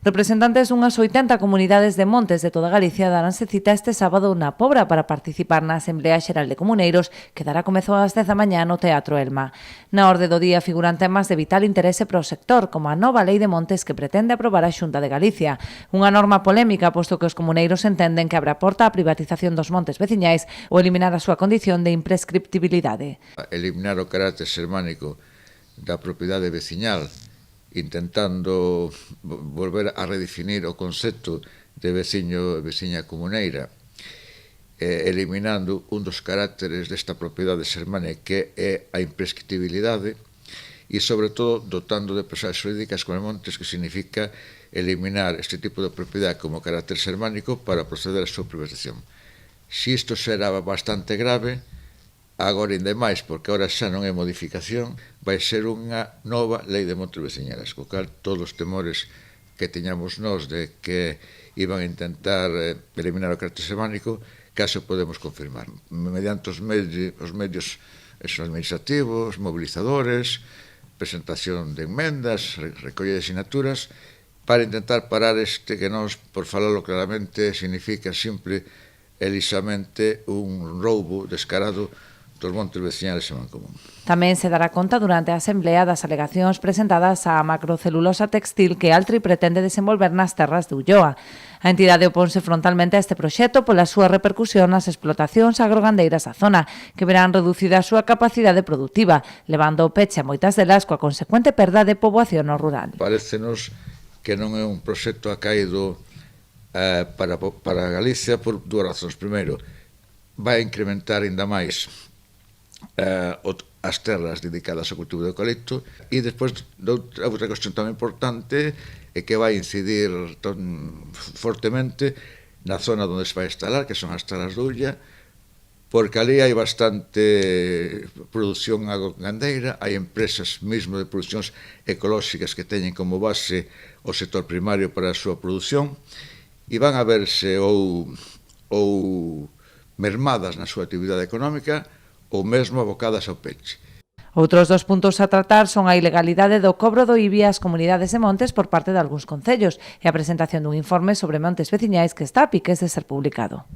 Representantes dunhas 80 comunidades de montes de toda Galicia daranse cita este sábado na Pobra para participar na Asamblea Xeral de Comuneiros que dará comezo ás 10 da mañá no Teatro Elma. Na orde do día figuran temas de vital interese para o sector, como a nova Lei de Montes que pretende aprobar a Xunta de Galicia. Unha norma polémica, posto que os comuneiros entenden que abre a porta á privatización dos montes veciñais ou eliminar a súa condición de imprescriptibilidade. Eliminar o carácter xermánico da propiedade veciñal, intentando volver a redefinir o concepto de veciño e veciña comuneira, eliminando un dos carácteres desta propiedade xermánica que é a imprescriptibilidade e, sobre todo, dotando de persoas xurídicas con montes, que significa eliminar este tipo de propiedade como carácter xermánico para proceder á súa privatización. Se isto será bastante grave, agora ainda máis, porque agora xa non é modificación, vai ser unha nova lei de montes veciñales, co cal todos os temores que teñamos nós de que iban a intentar eliminar o carácter xermánico, caso podemos confirmar, mediante os medios administrativos, mobilizadores, presentación de enmendas, recolle de asignaturas, para intentar parar este que nós, por falarlo claramente, significa simple e lisamente un roubo descarado dos montes veciñales en Mancomún. Tamén se dará conta durante a Asamblea das alegacións presentadas á macrocelulosa textil que Altri pretende desenvolver nas terras de Ulloa. A entidade oponse frontalmente a este proxecto pola súa repercusión nas explotacións agrogandeiras da zona, que verán reducida a súa capacidade productiva, levando o peche a moitas delas coa consecuente perda de poboación no rural. Parécenos que non é un proxecto acaído para Galicia por dúas razóns. Primeiro, vai incrementar ainda máis as terras dedicadas ao cultivo de eucalipto e despois outra cuestión tan importante é que vai incidir fortemente na zona onde se vai instalar, que son as terras de Ulla, porque ali hai bastante produción agrogandeira, hai empresas mesmo de producións ecolóxicas que teñen como base o sector primario para a súa produción e van a verse ou mermadas na súa actividade económica ou mesmo abocadas ao peche. Outros dos puntos a tratar son a ilegalidade do cobro do IBI ás comunidades de montes por parte de algúns concellos e a presentación dun informe sobre montes veciñais que está a piques de ser publicado.